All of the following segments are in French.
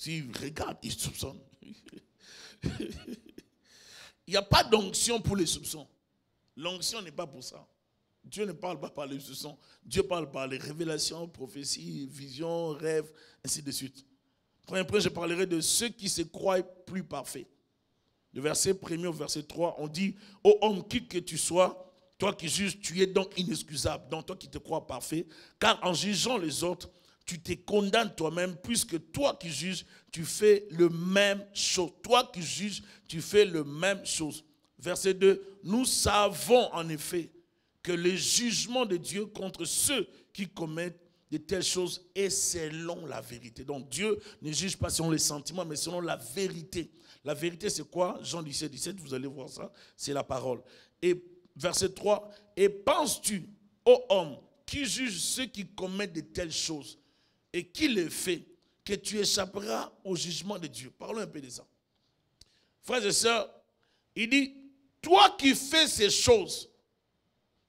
S'il regarde, il soupçonne. Il n'y a pas d'onction pour les soupçons. L'onction n'est pas pour ça. Dieu ne parle pas par les soupçons. Dieu parle par les révélations, prophéties, visions, rêves, ainsi de suite. Premier point, je parlerai de ceux qui se croient plus parfaits. Le verset 1er au verset 3, on dit, ô homme, qui que tu sois, toi qui juges, tu es donc inexcusable. Donc toi qui te crois parfait, car en jugeant les autres, tu te condamnes toi-même, puisque toi qui juges, tu fais le même chose. Toi qui juges, tu fais le même chose. Verset 2, nous savons en effet que le jugement de Dieu contre ceux qui commettent de telles choses est selon la vérité. Donc Dieu ne juge pas selon les sentiments, mais selon la vérité. La vérité, c'est quoi? Jean 17, 17, vous allez voir ça, c'est la parole. Et verset 3, et penses-tu, ô homme, qui juge ceux qui commettent de telles choses et qui les fait, que tu échapperas au jugement de Dieu? Parlons un peu de ça. Frères et sœurs, il dit, toi qui fais ces choses,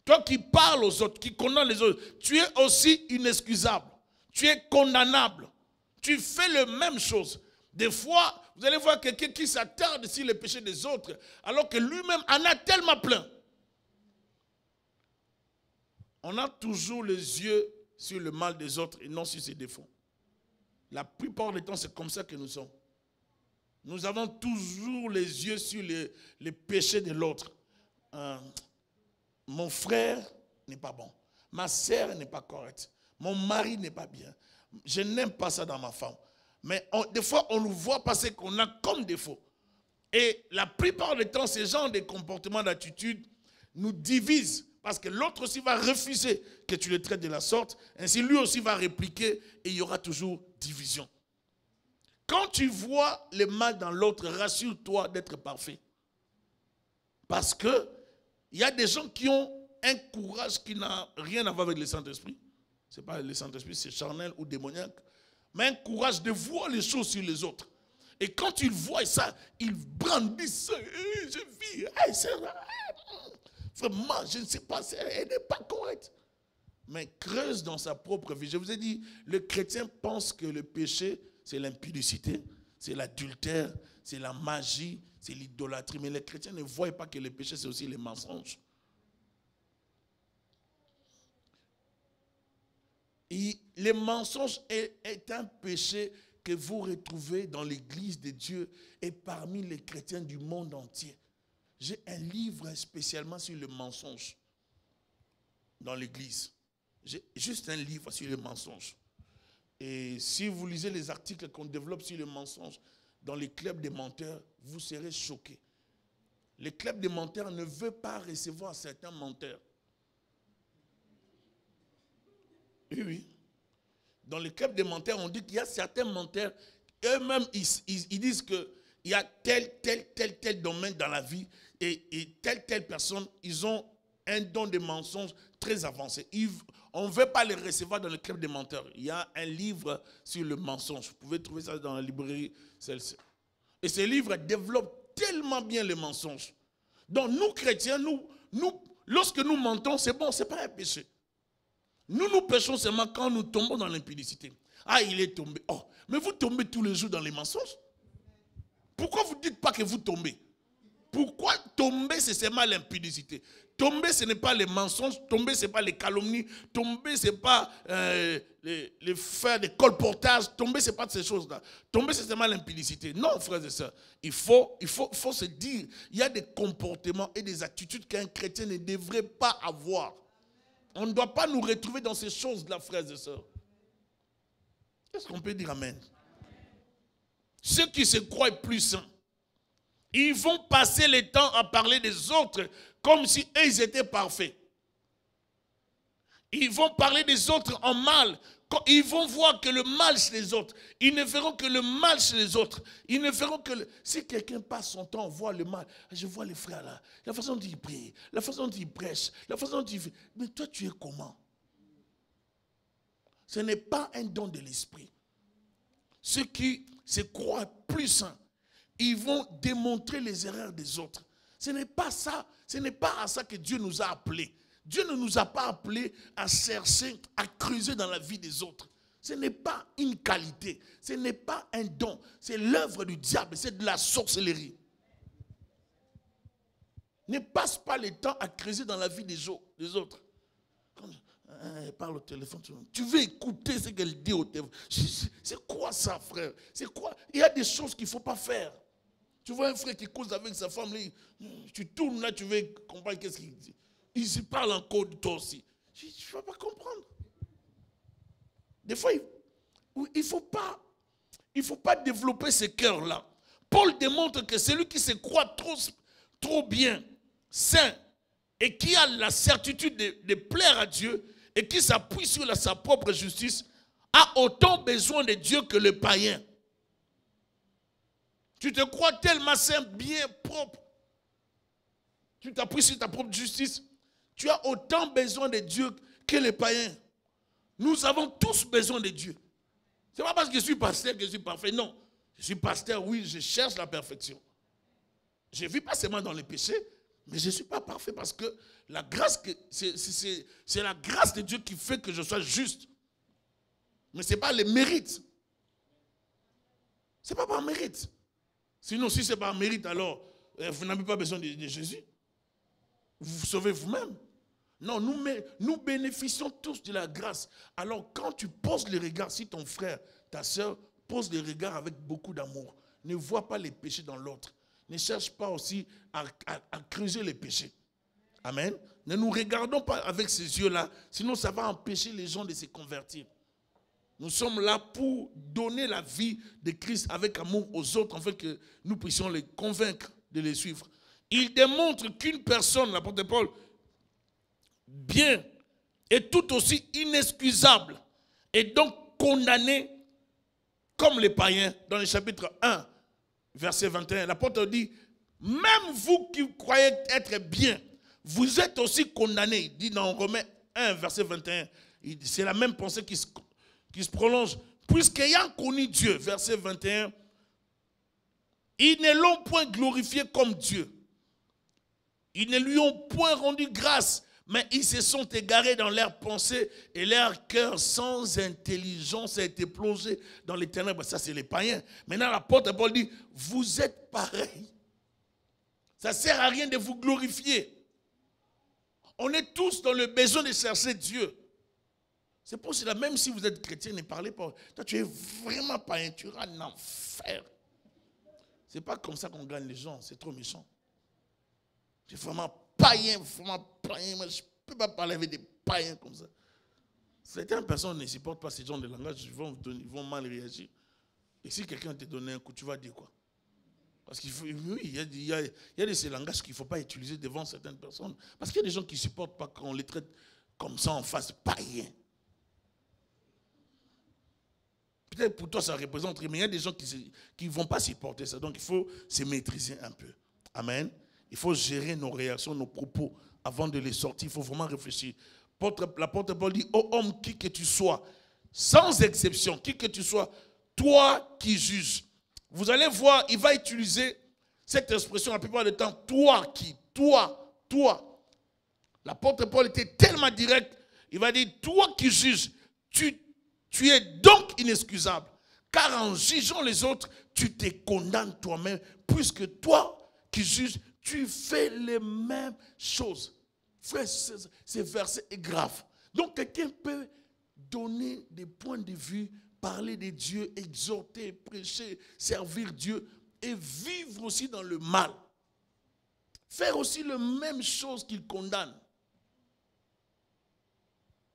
toi qui parles aux autres, qui condamnes les autres, tu es aussi inexcusable. Tu es condamnable. Tu fais la même chose. Des fois, vous allez voir quelqu'un qui s'attarde sur les péchés des autres, alors que lui-même en a tellement plein. On a toujours les yeux sur le mal des autres et non sur ses défauts. La plupart du temps, c'est comme ça que nous sommes. Nous avons toujours les yeux sur les péchés de l'autre. Mon frère n'est pas bon. Ma sœur n'est pas correcte. Mon mari n'est pas bien. Je n'aime pas ça dans ma femme. Mais des fois, on nous voit passer qu'on a comme défaut. Et la plupart du temps, ces genres de comportements, d'attitudes nous divisent. Parce que l'autre aussi va refuser que tu le traites de la sorte. Ainsi, lui aussi va répliquer et il y aura toujours division. Quand tu vois le mal dans l'autre, rassure-toi d'être parfait. Parce que il y a des gens qui ont un courage qui n'a rien à voir avec le Saint-Esprit. Ce n'est pas le Saint-Esprit, c'est charnel ou démoniaque. Mais un courage de voir les choses sur les autres. Et quand ils voient ça, ils brandissent. Je vis. Vraiment, je ne sais pas, elle n'est pas correcte. Mais creuse dans sa propre vie. Je vous ai dit, le chrétien pense que le péché, c'est l'impudicité, c'est l'adultère, c'est la magie, c'est l'idolâtrie. Mais les chrétiens ne voient pas que le péché, c'est aussi les mensonges. Et le mensonge est un péché que vous retrouvez dans l'église de Dieu et parmi les chrétiens du monde entier. J'ai un livre spécialement sur le mensonge dans l'église. J'ai juste un livre sur le mensonge. Et si vous lisez les articles qu'on développe sur le mensonge dans les clubs des menteurs, vous serez choqués. Les clubs des menteurs ne veulent pas recevoir certains menteurs. Oui, oui. Dans les clubs des menteurs, on dit qu'il y a certains menteurs, eux-mêmes, ils disent qu'il y a tel domaine dans la vie et telle personne, ils ont un don de mensonge très avancé. On ne veut pas les recevoir dans le club des menteurs. Il y a un livre sur le mensonge. Vous pouvez trouver ça dans la librairie, celle-ci. Et ce livre développe tellement bien les mensonges. Donc nous, chrétiens, lorsque nous mentons, c'est bon, ce n'est pas un péché. Nous péchons seulement quand nous tombons dans l'impudicité. Ah, il est tombé. Oh, mais vous tombez tous les jours dans les mensonges. Pourquoi vous ne dites pas que vous tombez? Pourquoi tomber, c'est seulement l'impudicité? Tomber, ce n'est pas les mensonges. Tomber, ce n'est pas les calomnies. Tomber, ce n'est pas les faire des colportages. Tomber, ce n'est pas de ces choses-là. Tomber, c'est seulement l'impudicité. Non, frères et sœurs. Il faut se dire, il y a des comportements et des attitudes qu'un chrétien ne devrait pas avoir. On ne doit pas nous retrouver dans ces choses-là, frères et sœurs. Est-ce qu'on peut dire amen? Ceux qui se croient plus saints, ils vont passer le temps à parler des autres comme si eux, ils étaient parfaits. Ils vont parler des autres en mal. Ils vont voir que le mal chez les autres. Ils ne verront que le mal chez les autres. Ils ne verront que... Si quelqu'un passe son temps à voir le mal, je vois les frères là, la façon dont ils prient, la façon dont ils prêchent, la façon dont ils... Mais toi, tu es comment? Ce n'est pas un don de l'esprit. Ceux qui se croient plus saints, ils vont démontrer les erreurs des autres. Ce n'est pas ça. Ce n'est pas à ça que Dieu nous a appelés. Dieu ne nous a pas appelés à chercher, à creuser dans la vie des autres. Ce n'est pas une qualité, ce n'est pas un don, c'est l'œuvre du diable, c'est de la sorcellerie. Ne passe pas le temps à creuser dans la vie des autres. Quand elle parle au téléphone, tu veux écouter ce qu'elle dit au téléphone. C'est quoi ça, frère? C'est quoi? Il y a des choses qu'il ne faut pas faire. Tu vois un frère qui cause avec sa femme, là, tu tournes là, tu veux comprendre qu'est-ce qu'il dit. Il se parle encore de toi aussi. Tu ne vas pas comprendre. Des fois, il ne faut pas développer ce cœur-là. Paul démontre que celui qui se croit trop bien, saint, et qui a la certitude de plaire à Dieu, et qui s'appuie sur sa propre justice, a autant besoin de Dieu que le païen. Tu te crois tellement saint, bien propre. Tu t'appuies sur ta propre justice. Tu as autant besoin de Dieu que les païens. Nous avons tous besoin de Dieu. Ce n'est pas parce que je suis pasteur que je suis parfait. Non. Je suis pasteur, oui, je cherche la perfection. Je ne vis pas seulement dans les péchés, mais je ne suis pas parfait parce que la grâce, c'est la grâce de Dieu qui fait que je sois juste. Mais ce n'est pas le mérite. Ce n'est pas par mérite. Sinon, si c'est par mérite, alors vous n'avez pas besoin de Jésus. Vous vous sauvez vous-même. Non, nous bénéficions tous de la grâce. Alors, quand tu poses le regard, si ton frère, ta soeur, pose le regard avec beaucoup d'amour, ne vois pas les péchés dans l'autre. Ne cherche pas aussi à creuser les péchés. Amen. Ne nous regardons pas avec ces yeux-là, sinon ça va empêcher les gens de se convertir. Nous sommes là pour donner la vie de Christ avec amour aux autres, afin que nous puissions les convaincre de les suivre. Il démontre qu'une personne, l'apôtre Paul, bien est tout aussi inexcusable et donc condamné comme les païens. Dans le chapitre 1, verset 21, l'apôtre dit, même vous qui croyez être bien, vous êtes aussi condamnés. Il dit dans Romains 1, verset 21, c'est la même pensée qui se prolonge. Puisqu'ayant connu Dieu, verset 21, ils ne l'ont point glorifié comme Dieu. Ils ne lui ont point rendu grâce, mais ils se sont égarés dans leurs pensées et leur cœur sans intelligence a été plongé dans les ténèbres. Ça, c'est les païens. Maintenant, l'apôtre Paul dit, vous êtes pareils. Ça ne sert à rien de vous glorifier. On est tous dans le besoin de chercher Dieu. C'est pour cela, même si vous êtes chrétien, ne parlez pas. Toi, tu es vraiment païen, tu iras en enfer. Ce n'est pas comme ça qu'on gagne les gens, c'est trop méchant. Tu es vraiment païen, moi je ne peux pas parler avec des païens comme ça. Certaines personnes ne supportent pas ces genres de langage, ils vont mal réagir. Et si quelqu'un te donne un coup, tu vas dire quoi? Parce qu'il faut, oui, il y a de ces langages qu'il ne faut pas utiliser devant certaines personnes. Parce qu'il y a des gens qui ne supportent pas qu'on les traite comme ça en face, païens. Peut-être pour toi ça représente rien, mais il y a des gens qui ne vont pas supporter ça. Donc il faut se maîtriser un peu. Amen. Il faut gérer nos réactions, nos propos avant de les sortir. Il faut vraiment réfléchir. L'apôtre Paul dit, ô homme, qui que tu sois, sans exception, qui que tu sois, toi qui juges. Vous allez voir, il va utiliser cette expression la plupart du temps, toi qui, toi. L'apôtre Paul était tellement direct, il va dire, toi qui juges, tu es donc inexcusable. Car en jugeant les autres, tu te condamnes toi-même, puisque toi qui juges, tu fais les mêmes choses. Frère, ce verset est grave. Donc quelqu'un peut donner des points de vue, parler de Dieu, exhorter, prêcher, servir Dieu et vivre aussi dans le mal. Faire aussi la même chose qu'il condamne.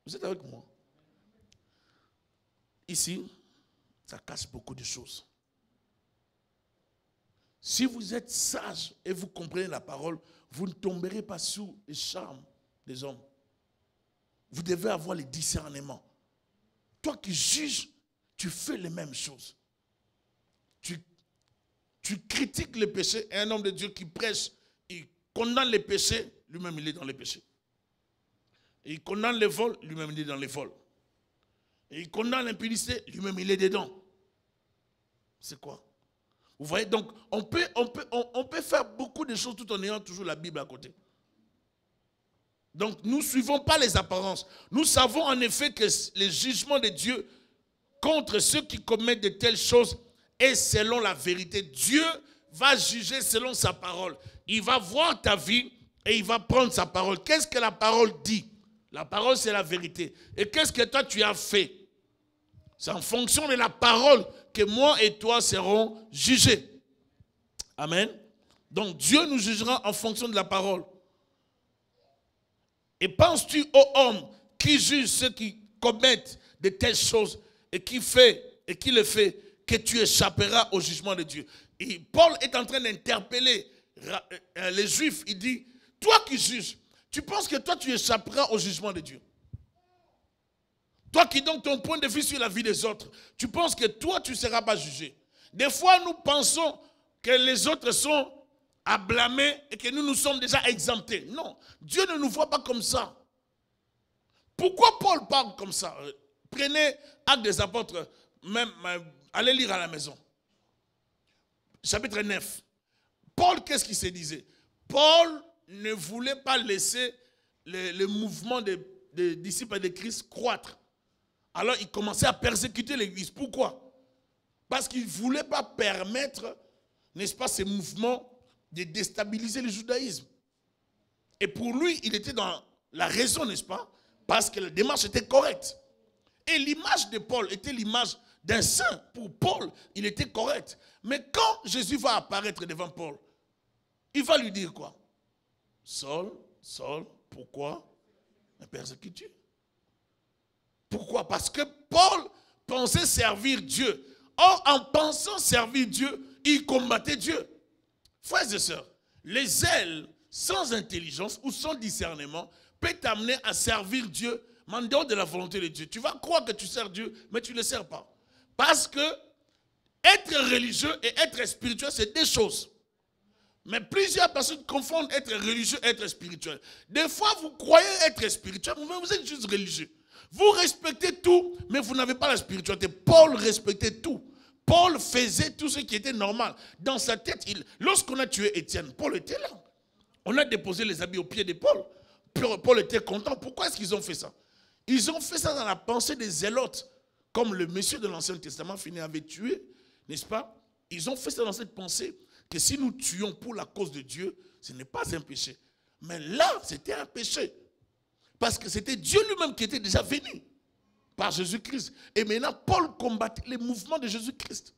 Vous êtes avec moi? Ici, ça cache beaucoup de choses. Si vous êtes sage et vous comprenez la parole, vous ne tomberez pas sous les charmes des hommes. Vous devez avoir le discernement. Toi qui juges, tu fais les mêmes choses. Tu critiques le péché et un homme de Dieu qui prêche, il condamne les péchés, lui-même il est dans les péchés. Et il condamne les vols, lui-même il est dans les vols. Et il condamne l'impudicité, lui-même il est dedans. C'est quoi? Vous voyez, donc on peut faire beaucoup de choses tout en ayant toujours la Bible à côté. Donc nous ne suivons pas les apparences. Nous savons en effet que les jugements de Dieu contre ceux qui commettent de telles choses et selon la vérité. Dieu va juger selon sa parole. Il va voir ta vie et il va prendre sa parole. Qu'est-ce que la parole dit? La parole, c'est la vérité. Et qu'est-ce que toi, tu as fait? C'est en fonction de la parole que moi et toi serons jugés. Amen. Donc Dieu nous jugera en fonction de la parole. Et penses-tu aux hommes qui jugent ceux qui commettent de telles choses et qui le fait, que tu échapperas au jugement de Dieu? Et Paul est en train d'interpeller les Juifs. Il dit, toi qui juges, tu penses que toi tu échapperas au jugement de Dieu? Toi qui donnes ton point de vue sur la vie des autres, tu penses que toi tu ne seras pas jugé? Des fois nous pensons que les autres sont à blâmer et que nous sommes déjà exemptés. Non, Dieu ne nous voit pas comme ça. Pourquoi Paul parle comme ça? Prenez Actes des Apôtres, même, allez lire à la maison. Chapitre 9. Paul, qu'est-ce qu'il se disait? Paul ne voulait pas laisser le mouvement des disciples de Christ croître. Alors il commençait à persécuter l'église. Pourquoi? Parce qu'il ne voulait pas permettre, n'est-ce pas, ces mouvements de déstabiliser le judaïsme. Et pour lui, il était dans la raison, n'est-ce pas? Parce que la démarche était correcte. Et l'image de Paul était l'image d'un saint. Pour Paul, il était correct. Mais quand Jésus va apparaître devant Paul, il va lui dire quoi? Saul, Saul, pourquoi me persécutes-tu? Pourquoi? Parce que Paul pensait servir Dieu. Or, en pensant servir Dieu, il combattait Dieu. Frères et sœurs, les zèles sans intelligence ou sans discernement peut t'amener à servir Dieu, mais en dehors de la volonté de Dieu. Tu vas croire que tu sers Dieu, mais tu ne le sers pas. Parce que être religieux et être spirituel, c'est deux choses. Mais plusieurs personnes confondent être religieux et être spirituel. Des fois, vous croyez être spirituel, mais vous êtes juste religieux. Vous respectez tout, mais vous n'avez pas la spiritualité. Paul respectait tout. Paul faisait tout ce qui était normal. Dans sa tête, lorsqu'on a tué Étienne, Paul était là. On a déposé les habits aux pieds de Paul. Paul était content. Pourquoi est-ce qu'ils ont fait ça? Ils ont fait ça dans la pensée des zélotes. Comme le monsieur de l'Ancien Testament fini avait tué, n'est-ce pas? Ils ont fait ça dans cette pensée que si nous tuons pour la cause de Dieu, ce n'est pas un péché. Mais là, c'était un péché. Parce que c'était Dieu lui-même qui était déjà venu par Jésus-Christ. Et maintenant, Paul combattait les mouvements de Jésus-Christ.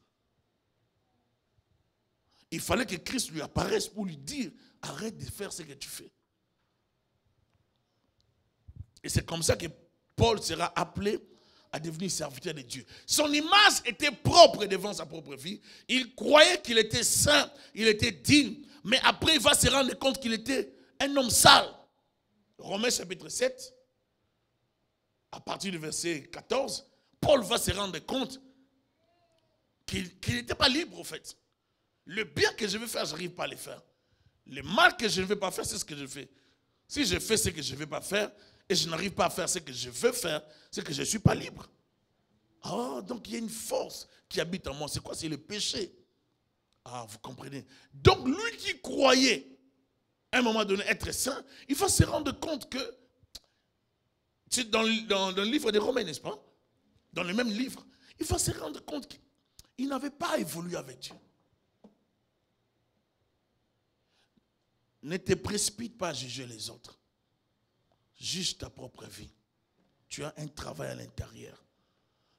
Il fallait que Christ lui apparaisse pour lui dire, arrête de faire ce que tu fais. Et c'est comme ça que Paul sera appelé à devenir serviteur de Dieu. Son image était propre devant sa propre vie. Il croyait qu'il était saint, il était digne. Mais après, il va se rendre compte qu'il était un homme sale. Romains chapitre 7, à partir du verset 14, Paul va se rendre compte qu'il n'était pas libre, au fait. Le bien que je veux faire, je n'arrive pas à le faire. Le mal que je ne veux pas faire, c'est ce que je fais. Si je fais ce que je ne veux pas faire, et je n'arrive pas à faire ce que je veux faire, c'est que je ne suis pas libre. Ah, donc il y a une force qui habite en moi. C'est quoi? C'est le péché. Ah, vous comprenez? Donc lui qui croyait, à un moment donné, être saint, il va se rendre compte que, c'est dans le livre des Romains, n'est-ce pas? Dans le même livre, il va se rendre compte qu'il n'avait pas évolué avec Dieu. Ne te précipite pas à juger les autres. Juge ta propre vie. Tu as un travail à l'intérieur.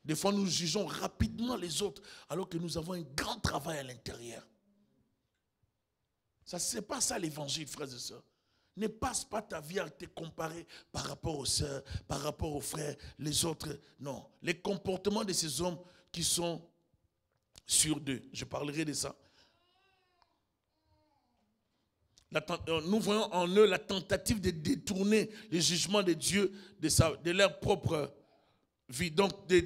Des fois, nous jugeons rapidement les autres, alors que nous avons un grand travail à l'intérieur. Ça, c'est pas ça l'évangile, frères et sœurs. Ne passe pas ta vie à te comparer par rapport aux sœurs, par rapport aux frères, les autres. Non. Les comportements de ces hommes qui sont sur d'eux. Je parlerai de ça. Nous voyons en eux la tentative de détourner le jugement de Dieu de leur propre vie. Donc, de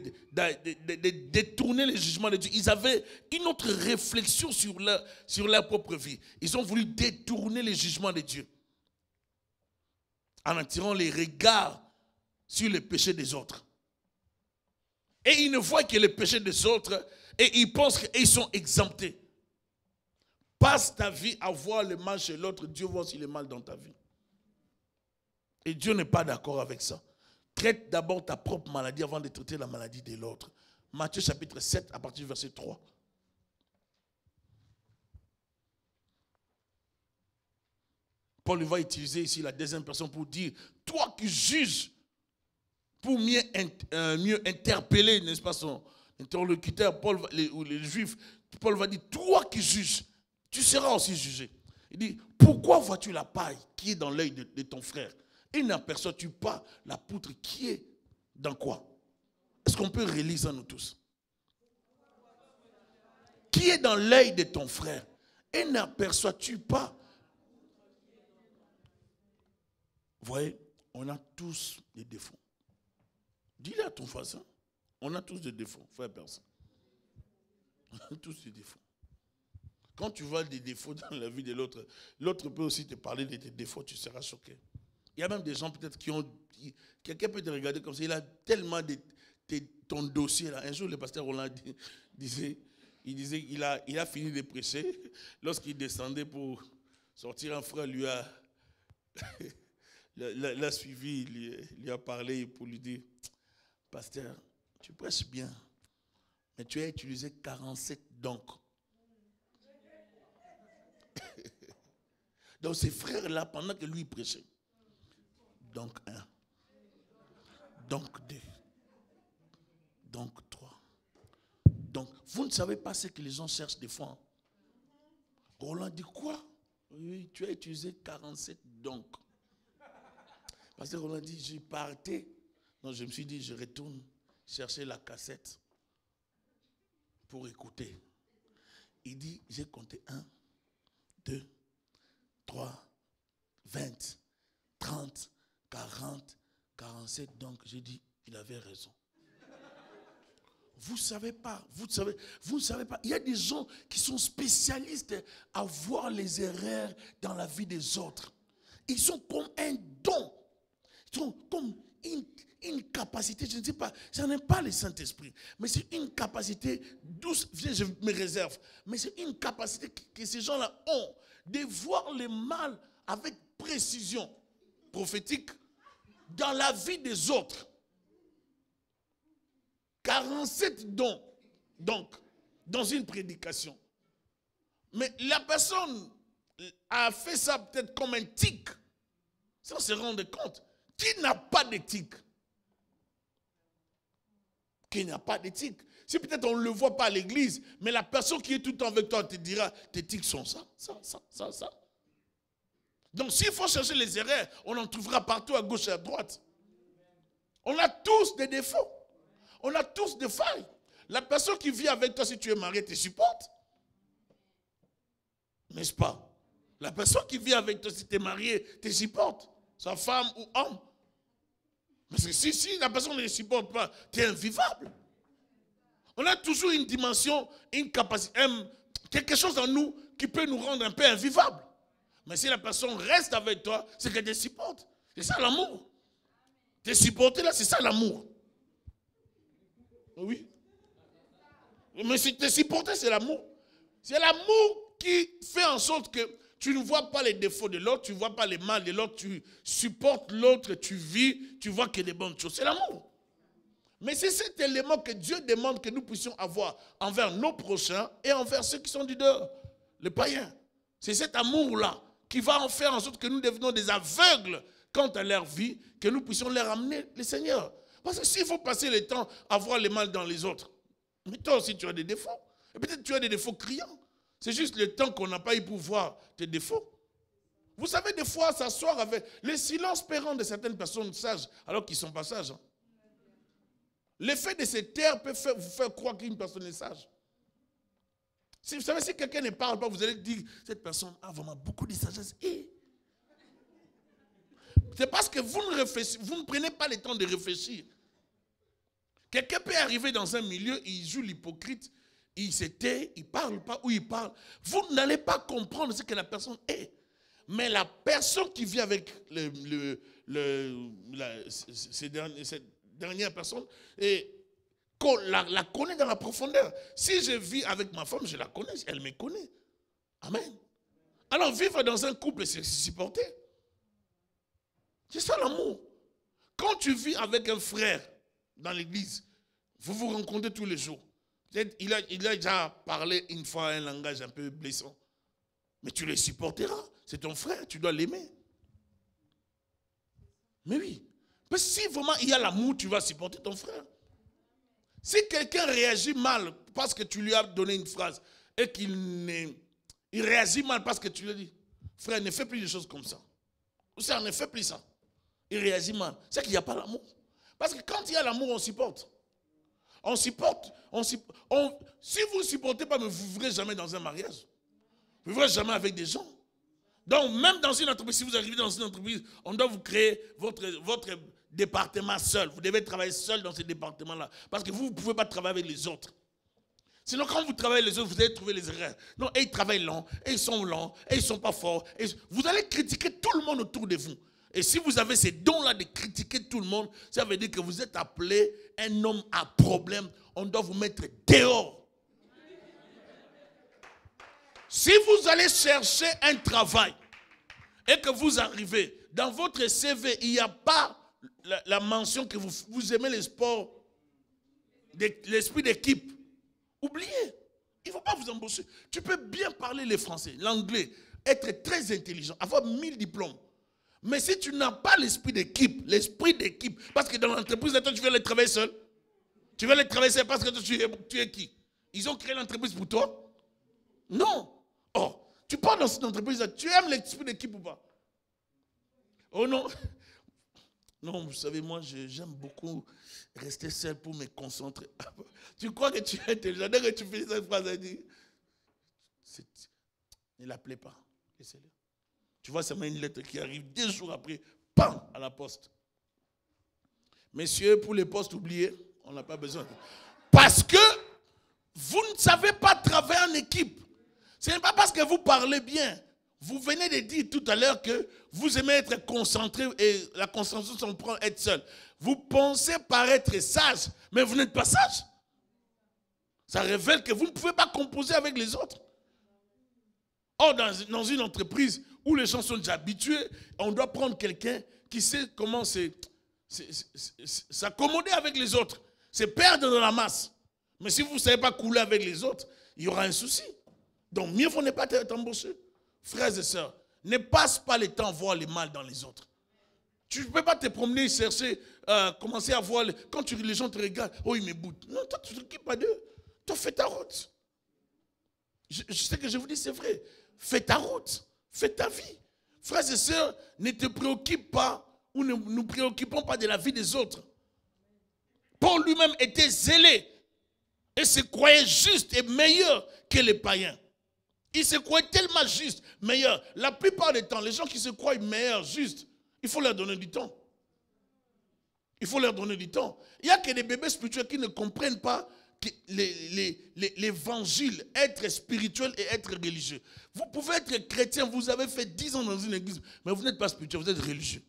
détourner le jugement de Dieu. Ils avaient une autre réflexion sur leur propre vie. Ils ont voulu détourner le jugement de Dieu en attirant les regards sur les péchés des autres. Et ils ne voient que les péchés des autres et ils pensent qu'ils sont exemptés. Passe ta vie à voir le mal chez l'autre, Dieu voit aussi le mal dans ta vie. Et Dieu n'est pas d'accord avec ça. Traite d'abord ta propre maladie avant de traiter la maladie de l'autre. Matthieu chapitre 7, à partir du verset 3. Paul va utiliser ici la deuxième personne pour dire, toi qui juges, pour mieux interpeller, n'est-ce pas, son interlocuteur, Paul, ou les Juifs, Paul va dire, toi qui juges, tu seras aussi jugé. Il dit, pourquoi vois-tu la paille qui est dans l'œil de ton frère et n'aperçois-tu pas la poutre qui est dans quoi? Est-ce qu'on peut relire ça nous tous? Qui est dans l'œil de ton frère et n'aperçois-tu pas? Vous voyez, on a tous des défauts. Dis-le à ton voisin, on a tous des défauts, frère personne. On a tous des défauts. Quand tu vois des défauts dans la vie de l'autre, l'autre peut aussi te parler de tes défauts, tu seras choqué. Il y a même des gens peut-être qui ont... Quelqu'un peut te regarder comme ça, il a tellement de ton dossier là. Un jour, le pasteur Roland disait il a fini de prêcher. Lorsqu'il descendait pour sortir, un frère lui a... l'a suivi, lui a parlé pour lui dire, pasteur, tu prêches bien, mais tu as utilisé 47 donc. Donc ces frères-là, pendant que lui prêchait, donc 1, donc 2, donc 3. Donc vous ne savez pas ce que les gens cherchent des fois. Roland dit quoi? Oui, tu as utilisé 47 donc. Parce que Roland dit, j'ai parté. Donc je me suis dit, je retourne chercher la cassette pour écouter. Il dit, j'ai compté 1, 2, 3, 20, 30, 40, 47. Donc j'ai dit, il avait raison. Vous ne savez pas, vous ne savez pas. Il y a des gens qui sont spécialistes à voir les erreurs dans la vie des autres. Ils sont comme un don. Ils sont comme une capacité, je ne sais pas, je n'aime pas le Saint-Esprit, mais c'est une capacité douce, je me réserve, mais c'est une capacité que ces gens-là ont de voir le mal avec précision prophétique dans la vie des autres. 47 dons, donc, dans une prédication. Mais la personne a fait ça peut-être comme un tic, sans se rendre compte. Qui n'a pas d'éthique? Qui n'a pas d'éthique? Si peut-être on ne le voit pas à l'église, mais la personne qui est tout le temps avec toi te dira, tes éthiques sont ça. Donc s'il faut chercher les erreurs, on en trouvera partout à gauche et à droite. On a tous des défauts. On a tous des failles. La personne qui vit avec toi, si tu es marié, te supporte. N'est-ce pas? La personne qui vit avec toi, si tu es marié, te supporte. Sa femme ou homme. Parce que si la personne ne le supporte pas, tu es invivable. On a toujours une dimension, une capacité, quelque chose en nous qui peut nous rendre un peu invivables. Mais si la personne reste avec toi, c'est qu'elle te supporte. C'est ça l'amour. Te supporter là, c'est ça l'amour. Oui. Mais si te supporter, c'est l'amour. C'est l'amour qui fait en sorte que tu ne vois pas les défauts de l'autre, tu ne vois pas les mal de l'autre, tu supportes l'autre, tu vis, tu vois qu'il y a des bonnes choses. C'est l'amour. Mais c'est cet élément que Dieu demande que nous puissions avoir envers nos prochains et envers ceux qui sont du dehors, les païens. C'est cet amour-là qui va en faire en sorte que nous devenons des aveugles quant à leur vie, que nous puissions leur amener le Seigneur. Parce que s'il faut passer le temps à voir le mal dans les autres, mais toi aussi tu as des défauts. Et peut-être tu as des défauts criants. C'est juste le temps qu'on n'a pas eu pour voir tes défauts. Vous savez, des fois, s'asseoir avec le silence pérant de certaines personnes sages, alors qu'ils ne sont pas sages. Hein. L'effet de ces terres peut vous faire croire qu'une personne est sage. Si, vous savez, si quelqu'un ne parle pas, vous allez dire, cette personne a vraiment beaucoup de sagesse. C'est parce que vous ne prenez pas le temps de réfléchir. Quelqu'un peut arriver dans un milieu, il joue l'hypocrite, il se tait, il ne parle pas ou il parle. Vous n'allez pas comprendre ce que la personne est. Mais la personne qui vit avec cette dernière personne la connaît dans la profondeur. Si je vis avec ma femme, je la connais, elle me connaît. Amen. Alors vivre dans un couple, c'est se supporter. C'est ça l'amour. Quand tu vis avec un frère dans l'église, Vous vous rencontrez tous les jours. Il a déjà parlé une fois un langage un peu blessant. Mais tu le supporteras. C'est ton frère, tu dois l'aimer. Mais oui. Parce que si vraiment il y a l'amour, tu vas supporter ton frère. Si quelqu'un réagit mal parce que tu lui as donné une phrase et il réagit mal parce que tu lui as dit, frère, ne fais plus des choses comme ça. Ou ça, ne fais plus ça. Il réagit mal. C'est qu'il n'y a pas l'amour. Parce que quand il y a l'amour, on supporte. On supporte. Si vous ne supportez pas, mais vous ne vivrez jamais dans un mariage. Vous ne vivrez jamais avec des gens. Donc, même dans une entreprise, si vous arrivez dans une entreprise, on doit vous créer votre département seul. Vous devez travailler seul dans ce département-là. Parce que vous ne pouvez pas travailler avec les autres. Sinon, quand vous travaillez avec les autres, vous allez trouver les erreurs. Non, et ils travaillent lent, et ils sont lents, et ils ne sont pas forts. Et vous allez critiquer tout le monde autour de vous. Et si vous avez ces dons-là de critiquer tout le monde, ça veut dire que vous êtes appelé un homme à problème. On doit vous mettre dehors. Si vous allez chercher un travail et que vous arrivez, dans votre CV, il n'y a pas la mention que vous aimez les sports, l'esprit d'équipe, oubliez. Il ne faut pas vous embaucher. Tu peux bien parler le français, l'anglais, être très intelligent, avoir 1000 diplômes. Mais si tu n'as pas l'esprit d'équipe, parce que dans l'entreprise, toi, tu veux aller travailler seul. Tu veux aller travailler seul parce que tu es qui? Ils ont créé l'entreprise pour toi? Non. Oh, tu pars dans cette entreprise, tu aimes l'esprit d'équipe ou pas? Oh non. Non, vous savez, moi, j'aime beaucoup rester seul pour me concentrer. Tu crois que tu es intelligent? Dès que tu fais cette phrase, elle dit, ne l'appelez pas. Laissez-le. Tu vois, c'est même une lettre qui arrive 2 jours après, pam, à la poste. Messieurs, pour les postes oubliés, on n'a pas besoin. Parce que vous ne savez pas travailler en équipe. Ce n'est pas parce que vous parlez bien. Vous venez de dire tout à l'heure que vous aimez être concentré et la concentration, on prend être seul. Vous pensez paraître sage, mais vous n'êtes pas sage. Ça révèle que vous ne pouvez pas composer avec les autres. Or, dans une entreprise où les gens sont déjà habitués, on doit prendre quelqu'un qui sait comment s'accommoder avec les autres. C'est perdre dans la masse. Mais si vous ne savez pas couler avec les autres, il y aura un souci. Donc, mieux vaut ne pas être embauché. Frères et sœurs, ne passe pas le temps à voir le mal dans les autres. Tu ne peux pas te promener et chercher, commencer à voir, quand les gens te regardent, oh, ils me boutent. Non, toi, tu ne t'occupes pas d'eux. Toi, fais ta route. Je sais que je vous dis, c'est vrai. Fais ta route. Fais ta vie. Frères et sœurs, ne te préoccupe pas ou ne nous préoccupons pas de la vie des autres. Paul lui-même était zélé et se croyait juste et meilleur que les païens. Il se croyait tellement juste, meilleur. La plupart des temps, les gens qui se croient meilleurs, justes, il faut leur donner du temps. Il faut leur donner du temps. Il n'y a que des bébés spirituels qui ne comprennent pas l'évangile, être spirituel et être religieux. Vous pouvez être chrétien, vous avez fait 10 ans dans une église, mais vous n'êtes pas spirituel, vous êtes religieux.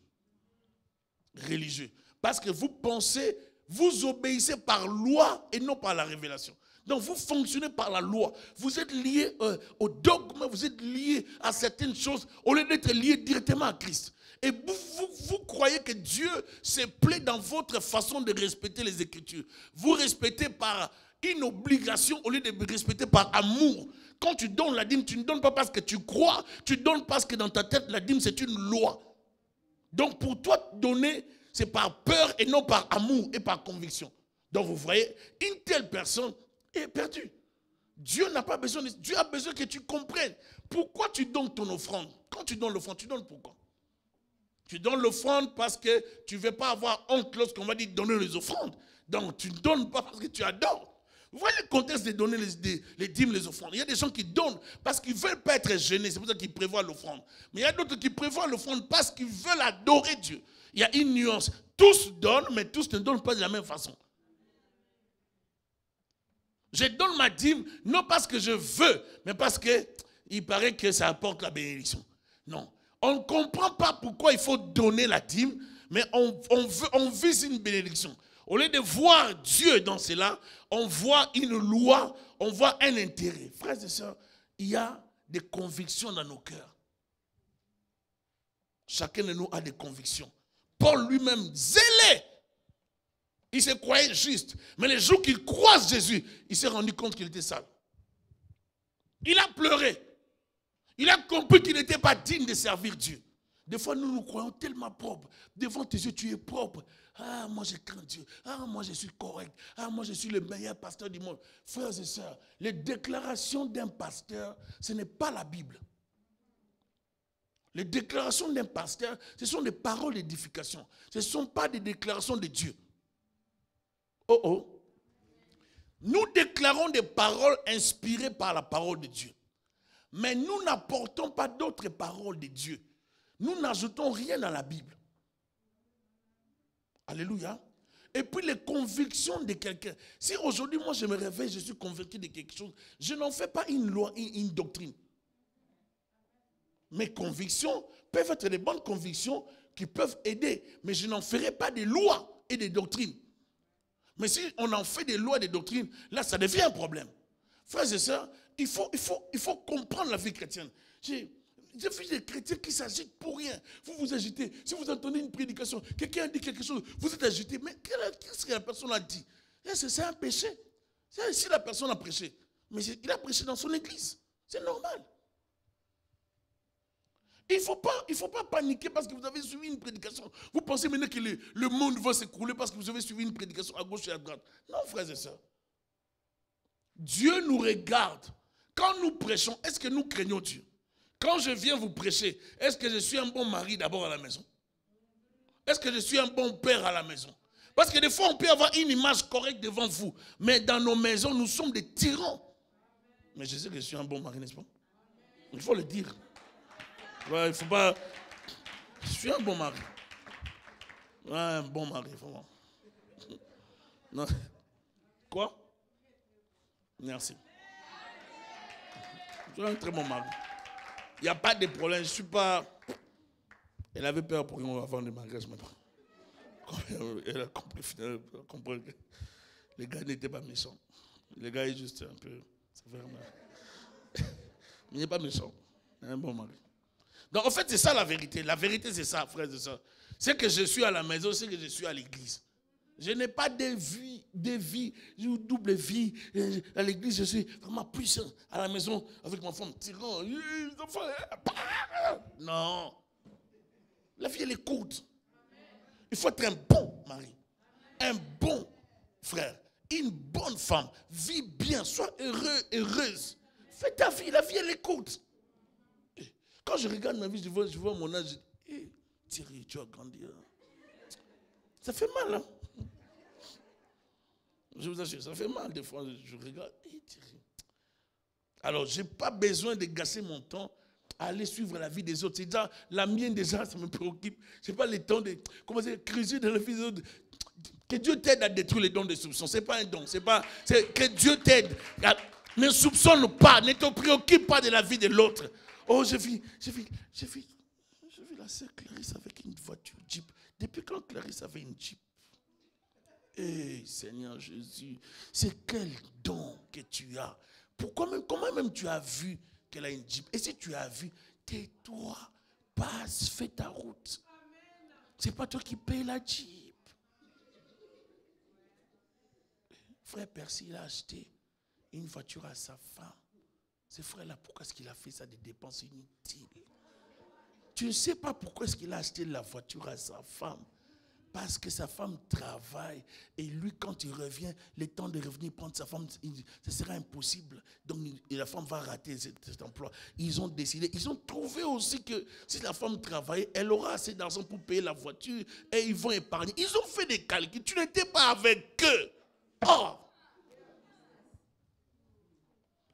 Religieux. Parce que vous pensez, vous obéissez par loi et non par la révélation. Donc vous fonctionnez par la loi. Vous êtes lié au dogme, vous êtes lié à certaines choses au lieu d'être lié directement à Christ. Et vous croyez que Dieu se plaît dans votre façon de respecter les Écritures. Vous respectez par une obligation au lieu de respecter par amour. Quand tu donnes la dîme, tu ne donnes pas parce que tu crois, tu donnes parce que dans ta tête, la dîme, c'est une loi. Donc pour toi, donner, c'est par peur et non par amour et par conviction. Donc vous voyez, une telle personne est perdue. Dieu n'a pas besoin, Dieu a besoin que tu comprennes pourquoi tu donnes ton offrande. Quand tu donnes l'offrande, tu donnes pourquoi? Tu donnes l'offrande parce que tu ne veux pas avoir honte lorsqu'on va dire donner les offrandes. Donc tu ne donnes pas parce que tu adores. Vous voyez le contexte de donner les dîmes, les offrandes. Il y a des gens qui donnent parce qu'ils ne veulent pas être gênés. C'est pour ça qu'ils prévoient l'offrande. Mais il y a d'autres qui prévoient l'offrande parce qu'ils veulent adorer Dieu. Il y a une nuance. Tous donnent, mais tous ne donnent pas de la même façon. Je donne ma dîme, non parce que je veux, mais parce qu'il paraît que ça apporte la bénédiction. Non. On ne comprend pas pourquoi il faut donner la dîme, mais on vise une bénédiction. Au lieu de voir Dieu dans cela, on voit une loi, on voit un intérêt. Frères et sœurs, il y a des convictions dans nos cœurs. Chacun de nous a des convictions. Paul lui-même, zélé, Il se croyait juste. Mais le jour qu'il croise Jésus, il s'est rendu compte qu'il était sale. Il a pleuré. Il a compris qu'il n'était pas digne de servir Dieu. Des fois, nous nous croyons tellement propres. Devant tes yeux, tu es propre. Ah, moi, je crains Dieu. Ah, moi, je suis correct. Ah, moi, je suis le meilleur pasteur du monde. Frères et sœurs, les déclarations d'un pasteur, ce n'est pas la Bible. Les déclarations d'un pasteur, ce sont des paroles d'édification. Ce ne sont pas des déclarations de Dieu. Oh oh. Nous déclarons des paroles inspirées par la parole de Dieu. Mais nous n'apportons pas d'autres paroles de Dieu. Nous n'ajoutons rien dans la Bible. Alléluia. Et puis les convictions de quelqu'un. Si aujourd'hui, moi, je me réveille, je suis convaincu de quelque chose, je n'en fais pas une loi, une doctrine. Mes convictions peuvent être des bonnes convictions qui peuvent aider, mais je n'en ferai pas des lois et des doctrines. Mais si on en fait des lois et des doctrines, là, ça devient un problème. Frères et sœurs, il faut comprendre la vie chrétienne. J'ai vu des chrétiens qui s'agitent pour rien. Vous vous agitez. Si vous entendez une prédication, quelqu'un dit quelque chose, vous êtes agité. Mais qu'est-ce que la personne a dit? C'est un péché. Si la personne a prêché, mais il a prêché dans son église. C'est normal. Il ne faut pas paniquer parce que vous avez suivi une prédication. Vous pensez maintenant que le monde va s'écrouler parce que vous avez suivi une prédication à gauche et à droite. Non, frères et sœurs. Dieu nous regarde. Quand nous prêchons, est-ce que nous craignons Dieu? Quand je viens vous prêcher, est-ce que je suis un bon mari d'abord à la maison? Est-ce que je suis un bon père à la maison? Parce que des fois, on peut avoir une image correcte devant vous. Mais dans nos maisons, nous sommes des tyrans. Mais je sais que je suis un bon mari, n'est-ce pas? Il faut le dire. Ouais, il ne faut pas... Je suis un bon mari. Ouais, un bon mari, vraiment. Non. Quoi? Merci. Je suis un très bon mari. Il n'y a pas de problème. Je ne suis pas... Elle avait peur pour qu'on va faire le mariage maintenant. Elle a compris finalement. Elle a compris que les gars n'étaient pas méchants. Les gars est juste un peu... Ça fait mal. Il n'est pas méchant. Il est un bon mari. Donc en fait, c'est ça la vérité. La vérité, c'est ça, frères et sœurs. C'est que je suis à la maison, c'est que je suis à l'église. Je n'ai pas de vie, double vie. À l'église, je suis vraiment puissant. À la maison, avec ma femme, tirant. Non. La vie, elle est courte. Il faut être un bon mari. Un bon frère. Une bonne femme. Vis bien, sois heureux, heureuse. Fais ta vie, la vie, elle est courte. Quand je regarde ma vie, je vois mon âge, je dis, Thierry, tu as grandi. Ça fait mal, hein? Je vous assure, ça fait mal des fois. Je regarde, Thierry. Alors, je n'ai pas besoin de gâcher mon temps à aller suivre la vie des autres. C'est déjà, la mienne déjà, ça me préoccupe. Je n'ai pas le temps de commencer à creuser dans la vie des autres. Que Dieu t'aide à détruire les dons de soupçon. Ce n'est pas un don. C'est que Dieu t'aide. Ne soupçonne pas, ne te préoccupe pas de la vie de l'autre. Oh, j'ai vu la sœur Clarisse avec une voiture Jeep. Depuis quand Clarisse avait une Jeep? Eh, Seigneur Jésus, c'est quel don que tu as. Comment même tu as vu qu'elle a une Jeep? Et si tu as vu, tais-toi, passe, fais ta route. C'est pas toi qui payes la Jeep. Frère Percy, il a acheté une voiture à sa femme. Ce frère-là, pourquoi est-ce qu'il a fait ça, des dépenses inutiles? Tu ne sais pas pourquoi est-ce qu'il a acheté la voiture à sa femme. Parce que sa femme travaille. Et lui, quand il revient, le temps de revenir prendre sa femme, ce sera impossible. Donc, la femme va rater cet emploi. Ils ont décidé, ils ont trouvé aussi que si la femme travaille, elle aura assez d'argent pour payer la voiture et ils vont épargner. Ils ont fait des calculs. Tu n'étais pas avec eux. Oh!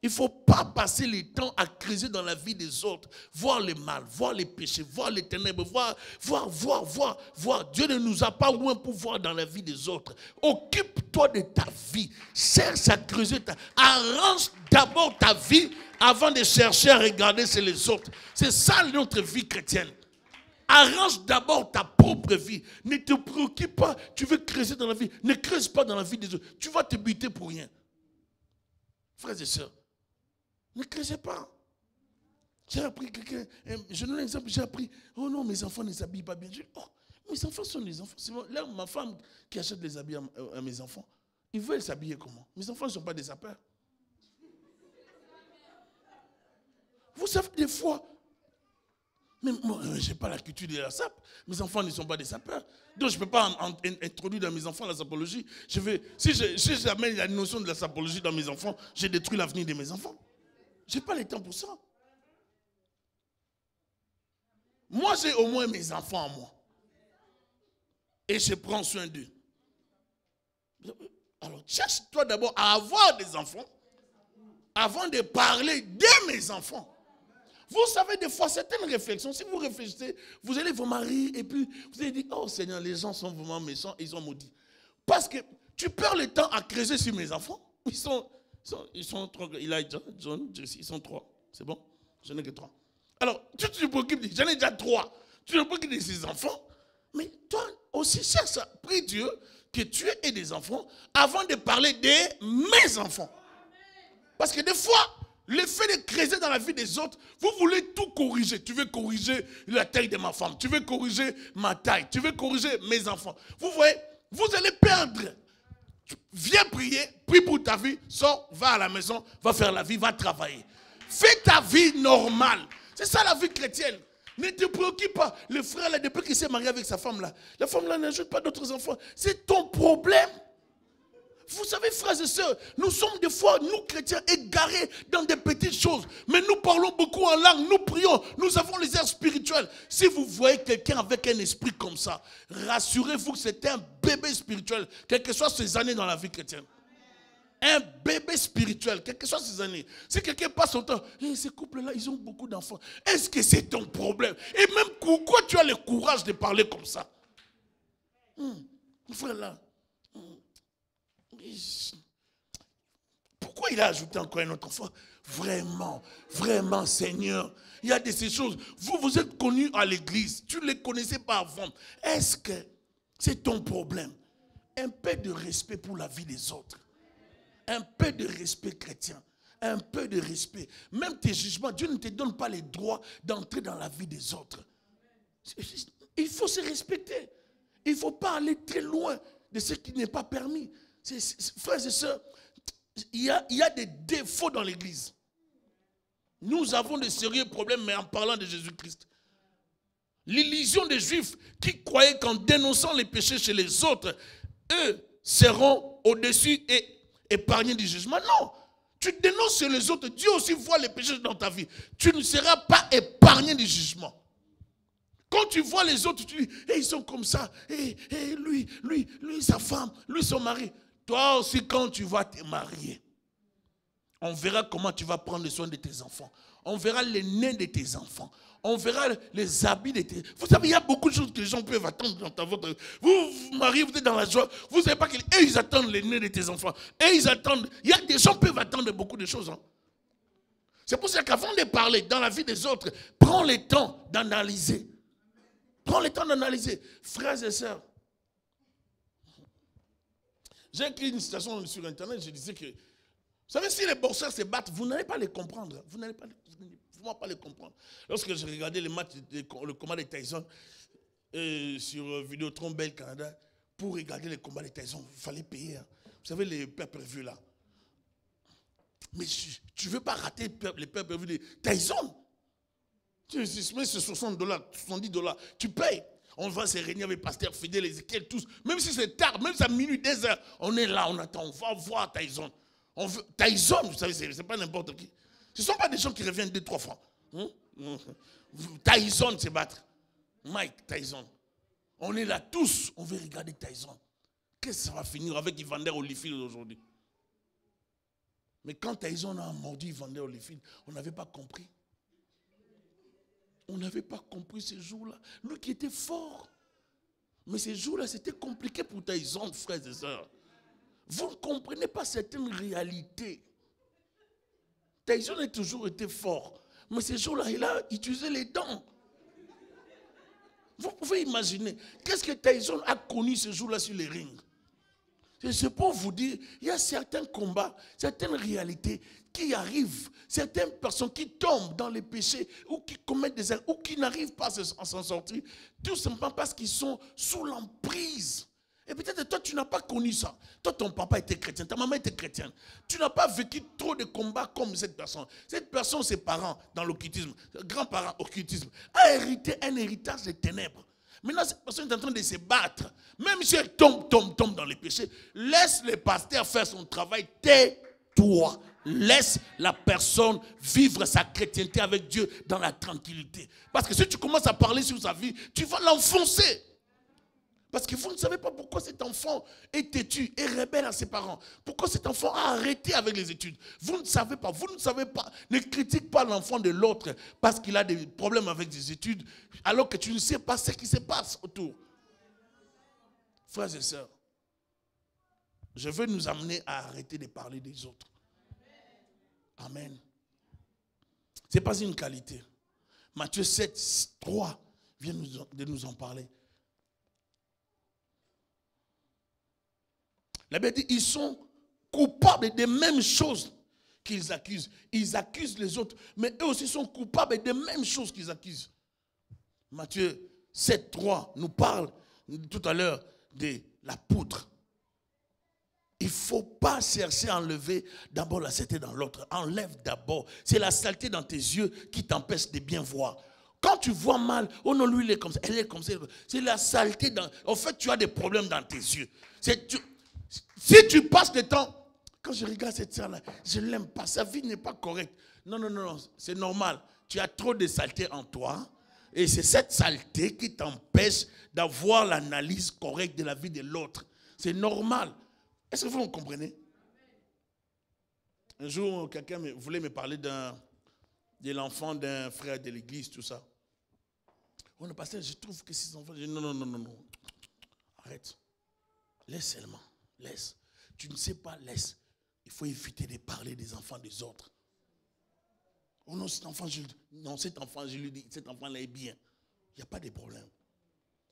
Il ne faut pas passer le temps à creuser dans la vie des autres, voir le mal, voir les péchés, voir les ténèbres, voir. Dieu ne nous a pas loin pour voir dans la vie des autres. Occupe-toi de ta vie. Cherche à creuser. Arrange d'abord ta vie avant de chercher à regarder chez les autres. C'est ça notre vie chrétienne. Arrange d'abord ta propre vie. Ne te préoccupe pas. Tu veux creuser dans la vie. Ne creuse pas dans la vie des autres. Tu vas te buter pour rien. Frères et sœurs, ne creusez pas. J'ai appris quelqu'un, je donne un exemple, j'ai appris, oh non, mes enfants ne s'habillent pas bien. Je dis, oh, Mes enfants sont des enfants. Là, ma femme qui achète les habits à mes enfants, ils veulent s'habiller comment? Mes enfants ne sont pas des sapeurs. Vous savez, des fois, mais moi, je n'ai pas la culture de la sape. Mes enfants ne sont pas des sapeurs. Donc, je ne peux pas introduire dans mes enfants la sapologie. Si j'amène la notion de la sapologie dans mes enfants, j'ai détruit l'avenir de mes enfants. Je n'ai pas le temps pour ça. Moi, j'ai au moins mes enfants à moi. Et je prends soin d'eux. Alors, cherche-toi d'abord à avoir des enfants avant de parler de mes enfants. Vous savez, des fois, certaines réflexions, si vous réfléchissez, vous allez vous marier et puis vous allez dire, oh Seigneur, les gens sont vraiment méchants, ils sont maudits. Parce que tu perds le temps à creuser sur mes enfants. Ils sont trois. Elijah, John, Jesse, ils sont trois. C'est bon? Je n'ai que trois. Alors, tu te préoccupes, j'en ai déjà trois. Tu te préoccupes de ces enfants. Mais toi aussi, cherche à prier Dieu que tu aies des enfants avant de parler de mes enfants. Parce que des fois, le fait de creuser dans la vie des autres, vous voulez tout corriger. Tu veux corriger la taille de ma femme. Tu veux corriger ma taille. Tu veux corriger mes enfants. Vous voyez, vous allez perdre. Viens prier, prie pour ta vie, sors, va à la maison, va faire la vie, va travailler. Fais ta vie normale. C'est ça la vie chrétienne. Ne te préoccupe pas. Le frère, là, depuis qu'il s'est marié avec sa femme, là, la femme là n'ajoute pas d'autres enfants. C'est ton problème. Vous savez, frères et sœurs, nous sommes des fois, nous chrétiens, égarés dans des petites choses. Mais nous parlons beaucoup en langue, nous prions, nous avons les airs spirituels. Si vous voyez quelqu'un avec un esprit comme ça, rassurez-vous que c'est un bébé spirituel, quelles que soient ses années dans la vie chrétienne. Un bébé spirituel, quelles que soient ses années. Si quelqu'un passe son temps, ces couples-là, ils ont beaucoup d'enfants. Est-ce que c'est ton problème? Et même pourquoi tu as le courage de parler comme ça? Frère là. Pourquoi il a ajouté encore un autre enfant? Vraiment, vraiment, Seigneur. Il y a de ces choses. Vous êtes connus à l'église. Tu ne les connaissais pas avant. Est-ce que c'est ton problème? Un peu de respect pour la vie des autres. Un peu de respect chrétien. Un peu de respect. Même tes jugements, Dieu ne te donne pas les droits d'entrer dans la vie des autres. Il faut se respecter. Il ne faut pas aller très loin de ce qui n'est pas permis. Frères et sœurs, il y a des défauts dans l'église. Nous avons de sérieux problèmes, mais en parlant de Jésus-Christ. L'illusion des Juifs qui croyaient qu'en dénonçant les péchés chez les autres, eux seront au-dessus et épargnés du jugement. Non, tu dénonces chez les autres, Dieu aussi voit les péchés dans ta vie. Tu ne seras pas épargné du jugement. Quand tu vois les autres, tu dis, ils sont comme ça, lui, sa femme, lui, son mari. Toi aussi, quand tu vas te marier, on verra comment tu vas prendre soin de tes enfants. On verra les nez de tes enfants. On verra les habits de tes... Vous savez, il y a beaucoup de choses que les gens peuvent attendre dans votre... Vous vous mariez, vous êtes dans la joie. Vous ne savez pas qu'ils attendent les nez de tes enfants. Et ils attendent... Il y a des gens qui peuvent attendre beaucoup de choses. Hein. C'est pour ça qu'avant de parler dans la vie des autres, prends le temps d'analyser. Prends le temps d'analyser. Frères et sœurs, j'ai écrit une citation sur Internet, je disais que, vous savez, si les boxeurs se battent, vous n'allez pas les comprendre. Vous n'allez pas les comprendre. Lorsque j'ai regardé le match, le combat de Tyson sur Vidéotron Bell Canada, pour regarder le combat de Tyson, il fallait payer. Hein. Vous savez, les pay-per-view là. Mais tu ne veux pas rater les pay-per-view de Tyson. Tu mets ce $60, $70, tu payes. On va se réunir avec Pasteur Fidèle, Ézéchiel, tous. Même si c'est tard, même si c'est à minuit, 2 heures, on est là, on attend, on va voir Tyson. Tyson, vous savez, c'est pas n'importe qui. Ce ne sont pas des gens qui reviennent 2-3 fois. Tyson se battre. Mike Tyson. On est là tous, on veut regarder Tyson. Qu'est-ce que ça va finir avec Evander Holyfield aujourd'hui? Mais quand Tyson a mordu Evander Holyfield, on n'avait pas compris. On n'avait pas compris ces jours-là. Lui qui était fort. Mais ces jours-là, c'était compliqué pour Tyson, frères et sœurs. Vous ne comprenez pas certaines réalités. Tyson a toujours été fort. Mais ces jours-là, il a utilisé les dents. Vous pouvez imaginer. Qu'est-ce que Tyson a connu ce jour-là sur les rings? C'est pour vous dire, il y a certains combats, certaines réalités qui arrivent, certaines personnes qui tombent dans les péchés ou qui commettent des erreurs ou qui n'arrivent pas à s'en sortir, tout simplement parce qu'ils sont sous l'emprise. Et peut-être toi, tu n'as pas connu ça. Toi, ton papa était chrétien, ta maman était chrétienne. Tu n'as pas vécu trop de combats comme cette personne. Cette personne, ses parents, dans l'occultisme, grands-parents, occultisme, a hérité un héritage des ténèbres. Maintenant, cette personne est en train de se battre. Même si elle tombe dans les péchés, laisse le pasteur faire son travail. Tais-toi. Laisse la personne vivre sa chrétienté avec Dieu dans la tranquillité. Parce que si tu commences à parler sur sa vie, tu vas l'enfoncer. Parce que vous ne savez pas pourquoi cet enfant est têtu et rebelle à ses parents. Pourquoi cet enfant a arrêté avec les études. Vous ne savez pas. Ne critique pas l'enfant de l'autre parce qu'il a des problèmes avec des études, alors que tu ne sais pas ce qui se passe autour. Frères et sœurs, je veux nous amener à arrêter de parler des autres. Amen. Ce n'est pas une qualité. Matthieu 7, 3 vient de nous en parler. La Bible dit, ils sont coupables des mêmes choses qu'ils accusent. Ils accusent les autres, mais eux aussi sont coupables des mêmes choses qu'ils accusent. Matthieu 7, 3 nous parle tout à l'heure de la poutre. Il ne faut pas chercher à enlever d'abord la saleté dans l'autre. Enlève d'abord. C'est la saleté dans tes yeux qui t'empêche de bien voir. Quand tu vois mal, oh non, lui il est comme ça, elle est comme ça. C'est la saleté dans... En fait, tu as des problèmes dans tes yeux. Si tu passes le temps, quand je regarde cette sœur-là, je ne l'aime pas, sa vie n'est pas correcte. Non, c'est normal. Tu as trop de saleté en toi. Et c'est cette saleté qui t'empêche d'avoir l'analyse correcte de la vie de l'autre. C'est normal. Est-ce que vous me comprenez? Un jour, quelqu'un voulait me parler de l'enfant d'un frère de l'église, tout ça. Oh, le pasteur, je trouve que ces enfants... Non. Arrête. Laisse seulement. Laisse. Tu ne sais pas, laisse. Il faut éviter de parler des enfants des autres. Oh non, cet enfant, je lui dis, cet enfant-là est bien. Il n'y a pas de problème.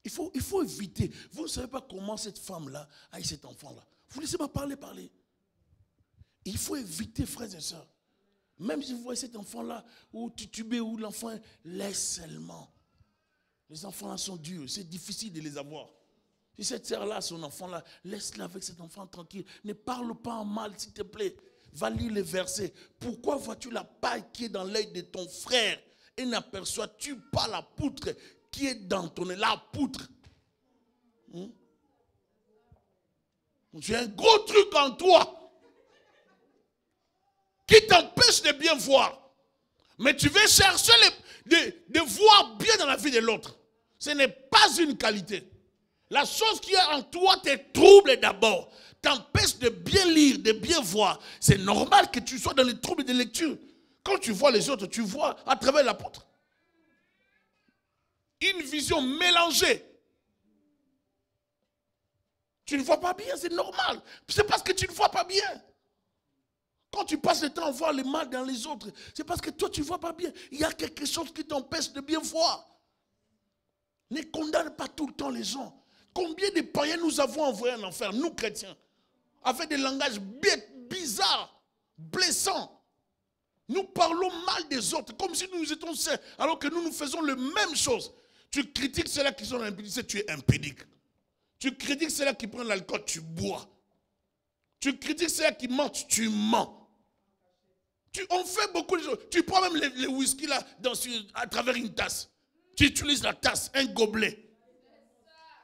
Il faut éviter. Vous ne savez pas comment cette femme-là a eu cet enfant-là. Vous ne laissez pas parler. Il faut éviter, frères et sœurs. Même si vous voyez cet enfant-là, ou titubé, ou l'enfant, laisse seulement. Les enfants-là sont durs, c'est difficile de les avoir. Si cette sœur-là, son enfant-là, laisse-la avec cet enfant tranquille. Ne parle pas en mal, s'il te plaît. Va lire les versets. Pourquoi vois-tu la paille qui est dans l'œil de ton frère et n'aperçois-tu pas la poutre qui est dans ton œil? La poutre. Tu as un gros truc en toi qui t'empêche de bien voir. Mais tu veux chercher de voir bien dans la vie de l'autre. Ce n'est pas une qualité. La chose qui est en toi te trouble d'abord, t'empêche de bien lire, de bien voir. C'est normal que tu sois dans les troubles de lecture. Quand tu vois les autres, tu vois à travers la poutre. Une vision mélangée. Tu ne vois pas bien, c'est normal. C'est parce que tu ne vois pas bien. Quand tu passes le temps à voir le mal dans les autres, c'est parce que toi tu ne vois pas bien. Il y a quelque chose qui t'empêche de bien voir. Ne condamne pas tout le temps les gens. Combien de païens nous avons envoyés en enfer, nous chrétiens, avec des langages bizarres, blessants. Nous parlons mal des autres, comme si nous étions saints, alors que nous faisons la même chose. Tu critiques ceux-là qui sont impédiques, tu es impédique. Tu critiques ceux-là qui prennent l'alcool, tu bois. Tu critiques ceux-là qui mentent, tu mens. On fait beaucoup de choses. Tu prends même les whisky là à travers une tasse. Tu utilises la tasse, un gobelet.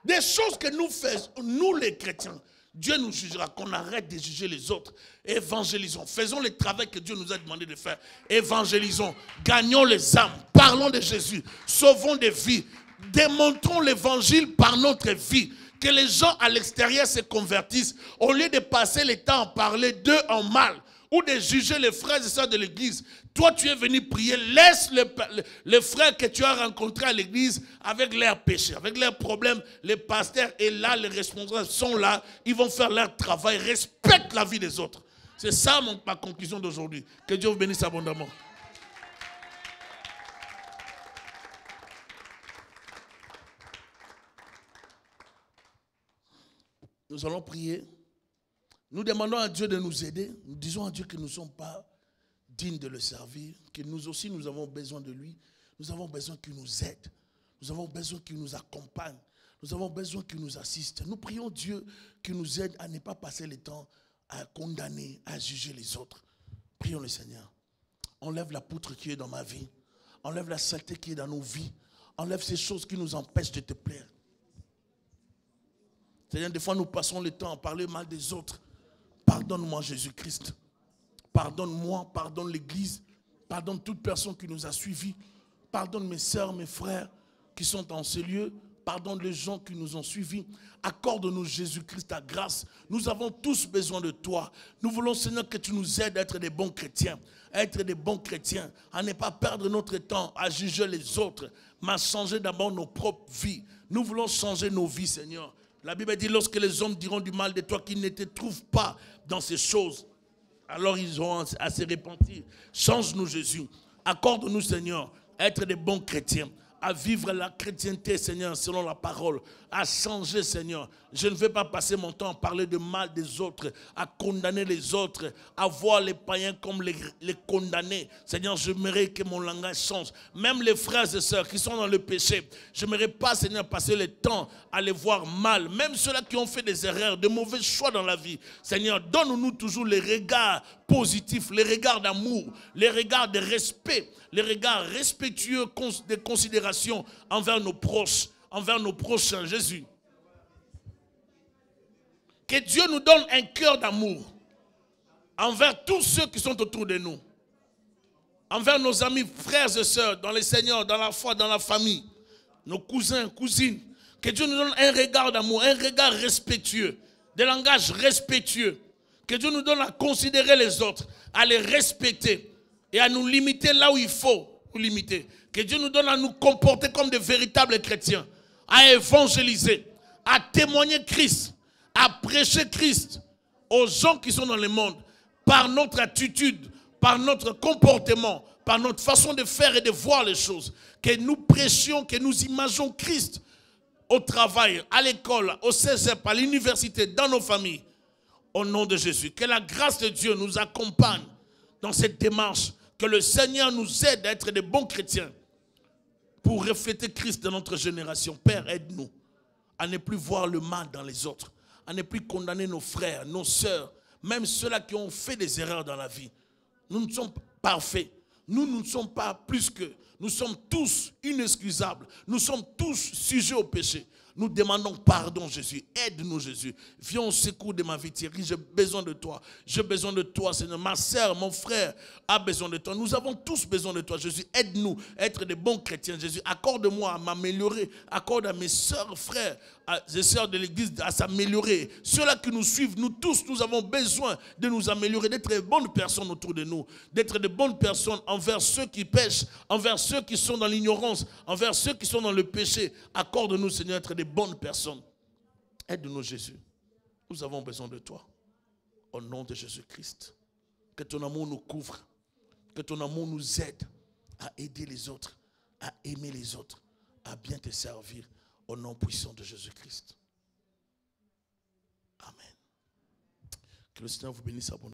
Des choses que nous faisons, nous les chrétiens, Dieu nous jugera, qu'on arrête de juger les autres. Évangélisons. Faisons le travail que Dieu nous a demandé de faire. Évangélisons. Gagnons les âmes. Parlons de Jésus. Sauvons des vies. Démontrons l'évangile par notre vie. Que les gens à l'extérieur se convertissent. Au lieu de passer le temps à parler d'eux en mal. Ou de juger les frères et sœurs de l'église. Toi, tu es venu prier. Laisse les frères que tu as rencontrés à l'église avec leurs péchés, avec leurs problèmes. Les pasteurs et là, les responsables sont là. Ils vont faire leur travail. Respecte la vie des autres. C'est ça ma conclusion d'aujourd'hui. Que Dieu vous bénisse abondamment. Nous allons prier. Nous demandons à Dieu de nous aider. Nous disons à Dieu que nous ne sommes pas dignes de le servir, que nous aussi nous avons besoin de lui. Nous avons besoin qu'il nous aide. Nous avons besoin qu'il nous accompagne. Nous avons besoin qu'il nous assiste. Nous prions Dieu qu'il nous aide à ne pas passer le temps à condamner, à juger les autres. Prions le Seigneur. Enlève la poutre qui est dans ma vie. Enlève la saleté qui est dans nos vies. Enlève ces choses qui nous empêchent de te plaire. Seigneur, des fois nous passons le temps à parler mal des autres. Pardonne-moi Jésus-Christ. Pardonne-moi, pardonne l'Église. Pardonne toute personne qui nous a suivis. Pardonne mes sœurs, mes frères qui sont en ces lieux. Pardonne les gens qui nous ont suivis. Accorde-nous Jésus-Christ ta grâce. Nous avons tous besoin de toi. Nous voulons, Seigneur, que tu nous aides à être des bons chrétiens. À être des bons chrétiens. À ne pas perdre notre temps à juger les autres. Mais à changer d'abord nos propres vies. Nous voulons changer nos vies, Seigneur. La Bible dit, lorsque les hommes diront du mal de toi, qu'ils ne te trouvent pas dans ces choses, alors ils auront à se repentir. Change-nous, Jésus. Accorde-nous, Seigneur, à être des bons chrétiens, à vivre la chrétienté, Seigneur, selon la parole, à changer, Seigneur. Je ne vais pas passer mon temps à parler de mal des autres, à condamner les autres, à voir les païens comme les condamnés. Seigneur, j'aimerais que mon langage change. Même les frères et sœurs qui sont dans le péché, je n'aimerais pas, Seigneur, passer le temps à les voir mal. Même ceux-là qui ont fait des erreurs, de mauvais choix dans la vie. Seigneur, donne-nous toujours les regards positifs, les regards d'amour, les regards de respect, les regards respectueux de considération envers nos proches, envers nos prochains, Jésus. Que Dieu nous donne un cœur d'amour envers tous ceux qui sont autour de nous, envers nos amis, frères et sœurs, dans le Seigneur, dans la foi, dans la famille, nos cousins, cousines. Que Dieu nous donne un regard d'amour, un regard respectueux, des langages respectueux. Que Dieu nous donne à considérer les autres, à les respecter et à nous limiter là où il faut nous limiter. Que Dieu nous donne à nous comporter comme de véritables chrétiens, à évangéliser, à témoigner Christ, à prêcher Christ aux gens qui sont dans le monde par notre attitude, par notre comportement, par notre façon de faire et de voir les choses. Que nous prêchions, que nous imaginons Christ au travail, à l'école, au cégep, à l'université, dans nos familles. Au nom de Jésus, que la grâce de Dieu nous accompagne dans cette démarche, que le Seigneur nous aide à être des bons chrétiens pour refléter Christ dans notre génération. Père, aide-nous à ne plus voir le mal dans les autres, à ne plus condamner nos frères, nos sœurs, même ceux-là qui ont fait des erreurs dans la vie. Nous ne sommes pas parfaits, nous ne sommes pas plus que, nous sommes tous inexcusables, nous sommes tous sujets au péché. Nous demandons pardon, Jésus. Aide-nous, Jésus. Viens au secours de ma vie, Thierry. J'ai besoin de toi. J'ai besoin de toi, Seigneur. Ma sœur, mon frère a besoin de toi. Nous avons tous besoin de toi, Jésus. Aide-nous à être des bons chrétiens, Jésus. Accorde-moi à m'améliorer. Accorde à mes sœurs, frères, les sœurs de l'église à s'améliorer. Ceux-là qui nous suivent, nous tous, nous avons besoin de nous améliorer, d'être de bonnes personnes autour de nous, d'être de bonnes personnes envers ceux qui pêchent, envers ceux qui sont dans l'ignorance, envers ceux qui sont dans le péché. Accorde-nous, Seigneur, d'être des bonnes personnes. Aide-nous, Jésus. Nous avons besoin de toi. Au nom de Jésus-Christ. Que ton amour nous couvre. Que ton amour nous aide à aider les autres, à aimer les autres, à bien te servir. Au nom puissant de Jésus-Christ. Amen. Que le Seigneur vous bénisse abondamment.